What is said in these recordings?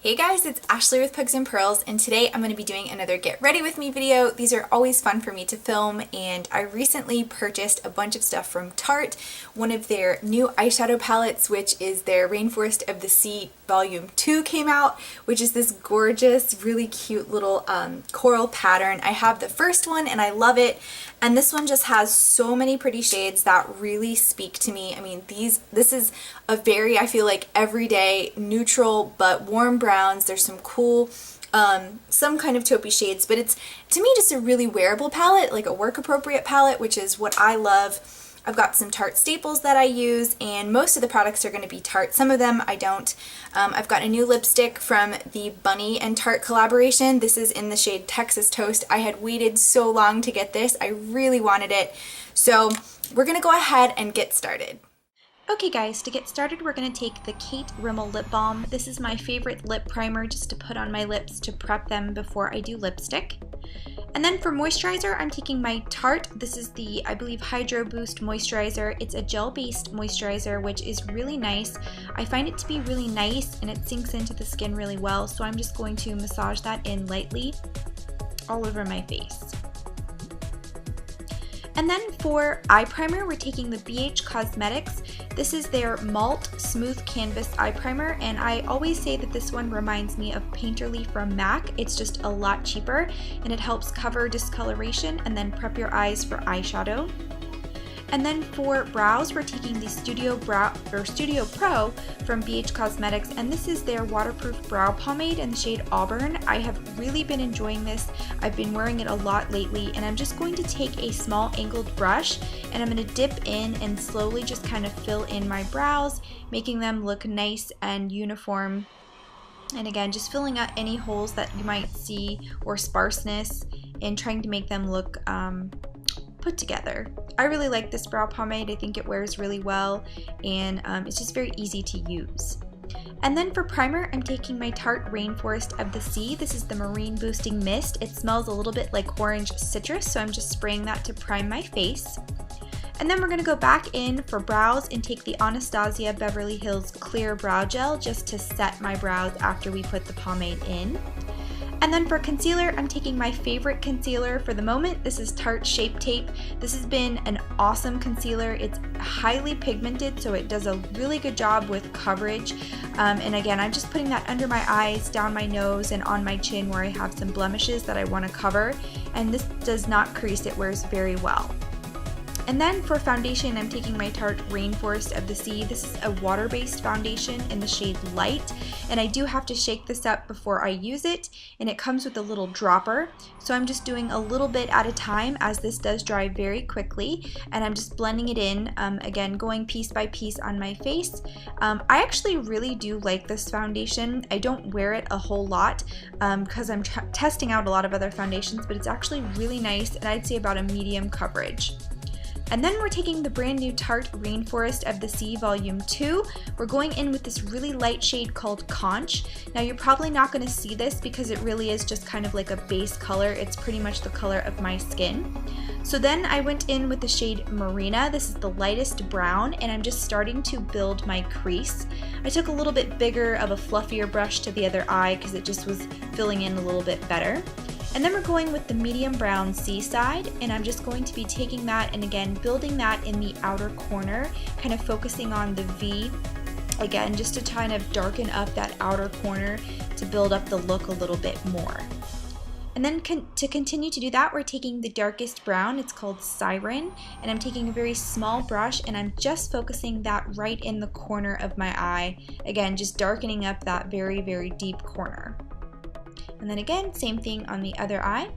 Hey guys, it's Ashley with Pugs and Pearls, and today I'm going to be doing another get ready with me video. These are always fun for me to film, and I recently purchased a bunch of stuff from Tarte, one of their new eyeshadow palettes, which is their Rainforest of the Sea Volume 2 came out, which is this gorgeous, really cute little coral pattern. I have the first one and I love it, and this one just has so many pretty shades that really speak to me. I mean, this is a very, I feel like, everyday neutral but warm browns. There's some cool some kind of taupey shades, but it's, to me, just a really wearable palette, like a work appropriate palette, which is what I love. I've got some Tarte staples that I use, and most of the products are going to be Tarte. Some of them I don't. I've got a new lipstick from the Bunny and Tarte collaboration. This is in the shade Texas Toast. I had waited so long to get this. I really wanted it. So we're going to go ahead and get started. Okay guys, to get started we're going to take the Kate Rimmel Lip Balm. This is my favorite lip primer just to put on my lips to prep them before I do lipstick. And then for moisturizer, I'm taking my Tarte. This is the, I believe, Hydro Boost Moisturizer. It's a gel-based moisturizer, which is really nice. I find it to be really nice and it sinks into the skin really well, so I'm just going to massage that in lightly all over my face. And then for eye primer, we're taking the BH Cosmetics. This is their Malt Smooth Canvas Eye Primer, and I always say that this one reminds me of Painterly from MAC. It's just a lot cheaper, and it helps cover discoloration and then prep your eyes for eyeshadow. And then for brows, we're taking the Studio Pro from BH Cosmetics, and this is their waterproof brow pomade in the shade Auburn. I have really been enjoying this. I've been wearing it a lot lately, and I'm just going to take a small angled brush and I'm going to dip in and slowly just kind of fill in my brows, making them look nice and uniform. And again, just filling out any holes that you might see or sparseness and trying to make them look put together. I really like this brow pomade. I think it wears really well, and it's just very easy to use. And then for primer, I'm taking my Tarte Rainforest of the Sea. This is the Marine Boosting Mist. It smells a little bit like orange citrus, so I'm just spraying that to prime my face. And then we're going to go back in for brows and take the Anastasia Beverly Hills Clear Brow Gel just to set my brows after we put the pomade in. And then for concealer, I'm taking my favorite concealer for the moment. This is Tarte Shape Tape. This has been an awesome concealer. It's highly pigmented, so it does a really good job with coverage. And again, I'm just putting that under my eyes, down my nose, and on my chin where I have some blemishes that I want to cover. And this does not crease, it wears very well. And then for foundation, I'm taking my Tarte Rainforest of the Sea. This is a water-based foundation in the shade Light, and I do have to shake this up before I use it, and it comes with a little dropper. So I'm just doing a little bit at a time as this does dry very quickly, and I'm just blending it in, again, going piece by piece on my face. I actually really do like this foundation. I don't wear it a whole lot because I'm testing out a lot of other foundations, but it's actually really nice, and I'd say about a medium coverage. And then we're taking the brand new Tarte Rainforest of the Sea Volume 2. We're going in with this really light shade called Conch. Now you're probably not going to see this because it really is just kind of like a base color. It's pretty much the color of my skin. So then I went in with the shade Marina. This is the lightest brown, and I'm just starting to build my crease. I took a little bit bigger of a fluffier brush to the other eye because it just was filling in a little bit better. And then we're going with the medium brown Seaside, and I'm just going to be taking that and again building that in the outer corner, kind of focusing on the V again just to kind of darken up that outer corner to build up the look a little bit more. And then to continue to do that, we're taking the darkest brown. It's called Siren, and I'm taking a very small brush and I'm just focusing that right in the corner of my eye, again just darkening up that very, very deep corner. And then again, same thing on the other eye.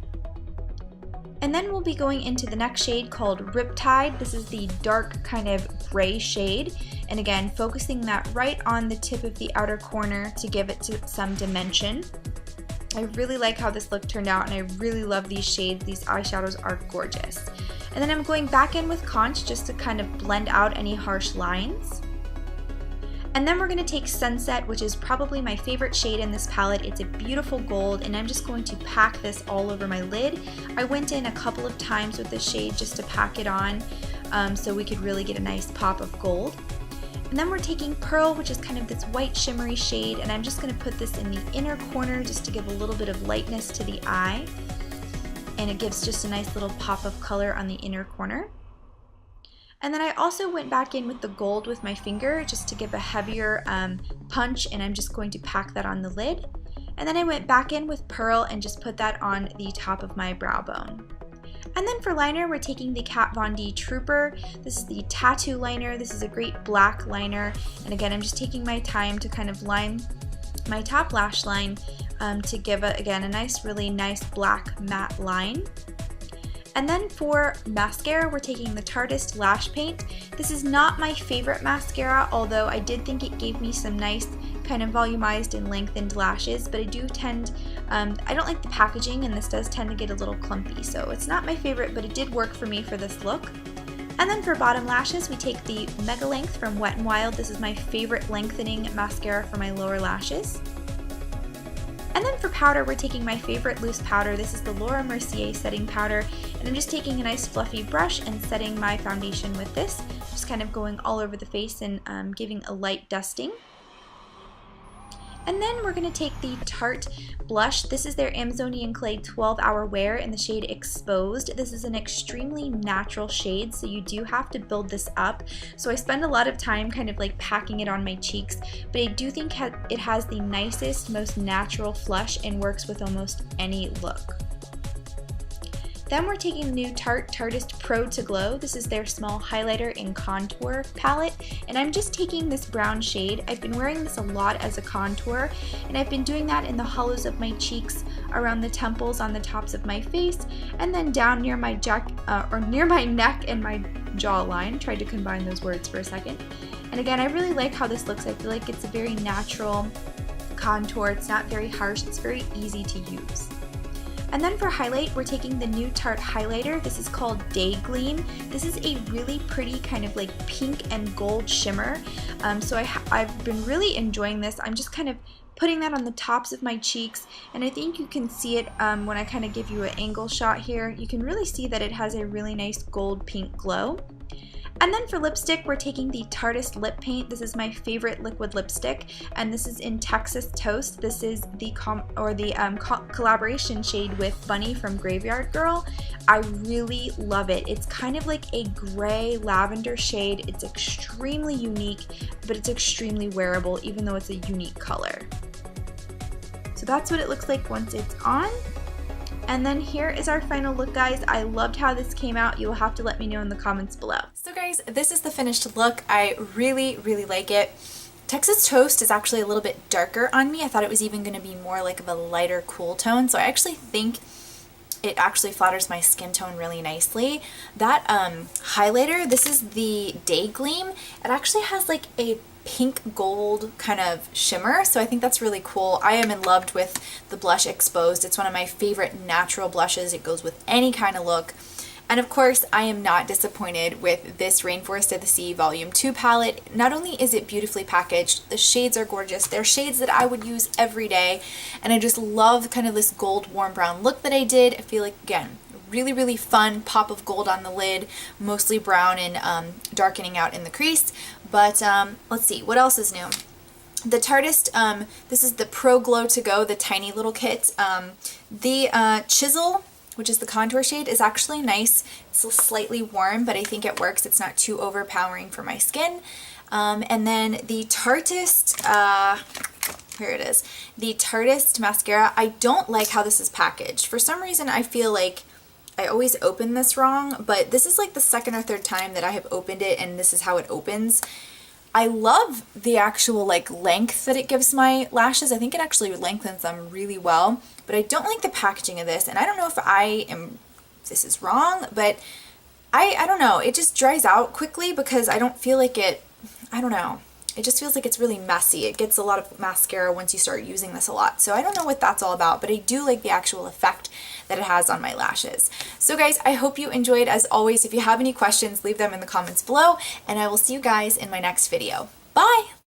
And then we'll be going into the next shade called Riptide. This is the dark kind of gray shade. And again, focusing that right on the tip of the outer corner to give it some dimension. I really like how this look turned out, and I really love these shades. These eyeshadows are gorgeous. And then I'm going back in with Conch just to kind of blend out any harsh lines. And then we're going to take Sunset, which is probably my favorite shade in this palette. It's a beautiful gold, and I'm just going to pack this all over my lid. I went in a couple of times with this shade just to pack it on so we could really get a nice pop of gold. And then we're taking Pearl, which is kind of this white shimmery shade, and I'm just going to put this in the inner corner just to give a little bit of lightness to the eye. And it gives just a nice little pop of color on the inner corner. And then I also went back in with the gold with my finger just to give a heavier punch, and I'm just going to pack that on the lid. And then I went back in with Pearl and just put that on the top of my brow bone. And then for liner, we're taking the Kat Von D Trooper. This is the tattoo liner. This is a great black liner. And again, I'm just taking my time to kind of line my top lash line to give it, again, a nice, really nice black matte line. And then for mascara, we're taking the Tartiest Lash Paint. This is not my favorite mascara, although I did think it gave me some nice kind of volumized and lengthened lashes, but I do tend, I don't like the packaging, and this does tend to get a little clumpy, so it's not my favorite, but it did work for me for this look. And then for bottom lashes, we take the Mega Length from Wet n Wild. This is my favorite lengthening mascara for my lower lashes. And then for powder, we're taking my favorite loose powder. This is the Laura Mercier setting powder, and I'm just taking a nice fluffy brush and setting my foundation with this, just kind of going all over the face and giving a light dusting. And then we're going to take the Tarte blush. This is their Amazonian Clay 12-Hour Wear in the shade Exposed. This is an extremely natural shade, so you do have to build this up. So I spend a lot of time kind of like packing it on my cheeks, but I do think it has the nicest, most natural flush and works with almost any look. Then we're taking the new Tarte Tartiest Pro to Glow. This is their small highlighter and contour palette, and I'm just taking this brown shade. I've been wearing this a lot as a contour, and I've been doing that in the hollows of my cheeks, around the temples, on the tops of my face, and then down near my near my neck and my jawline. Tried to combine those words for a second. And again, I really like how this looks. I feel like it's a very natural contour. It's not very harsh. It's very easy to use. And then for highlight, we're taking the new Tarte highlighter. This is called Day Gleam. This is a really pretty kind of like pink and gold shimmer. So I've been really enjoying this. I'm just kind of putting that on the tops of my cheeks, and I think you can see it when I kind of give you an angle shot here. You can really see that it has a really nice gold pink glow. And then for lipstick, we're taking the Tarteist Lip Paint. This is my favorite liquid lipstick, and this is in Texas Toast. This is the collaboration shade with Bunny from GRWM. I really love it. It's kind of like a gray lavender shade. It's extremely unique, but it's extremely wearable, even though it's a unique color. So that's what it looks like once it's on. And then here is our final look, guys. I loved how this came out. You'll have to let me know in the comments below. So guys, this is the finished look. I really, really like it. Texas Toast is actually a little bit darker on me. I thought it was even going to be more like of a lighter cool tone. So I actually think it actually flatters my skin tone really nicely. That highlighter, this is the Day Gleam. It actually has like a pink gold kind of shimmer, so I think that's really cool. I am in love with the blush Exposed. It's one of my favorite natural blushes. It goes with any kind of look. And of course, I am not disappointed with this Rainforest of the Sea Volume 2 palette. Not only is it beautifully packaged, the shades are gorgeous. They're shades that I would use every day, and I just love kind of this gold warm brown look that I did. I feel like, again, really, really fun pop of gold on the lid, mostly brown and darkening out in the crease. But let's see, what else is new? The Tarteist, this is the Pro Glow to Go, the tiny little kit. The Chisel, which is the contour shade, is actually nice. It's slightly warm, but I think it works. It's not too overpowering for my skin. And then the Tarteist, here it is, the Tarteist mascara. I don't like how this is packaged. For some reason, I feel like I always open this wrong, but this is like the second or third time that I have opened it, and this is how it opens. I love the actual like length that it gives my lashes. I think it actually lengthens them really well, but I don't like the packaging of this, and I don't know if this is wrong, but I don't know. It just dries out quickly because I don't feel like it, I don't know. It just feels like it's really messy. It gets a lot of mascara once you start using this a lot. So I don't know what that's all about, but I do like the actual effect that it has on my lashes. So guys, I hope you enjoyed. As always, if you have any questions, leave them in the comments below, and I will see you guys in my next video. Bye!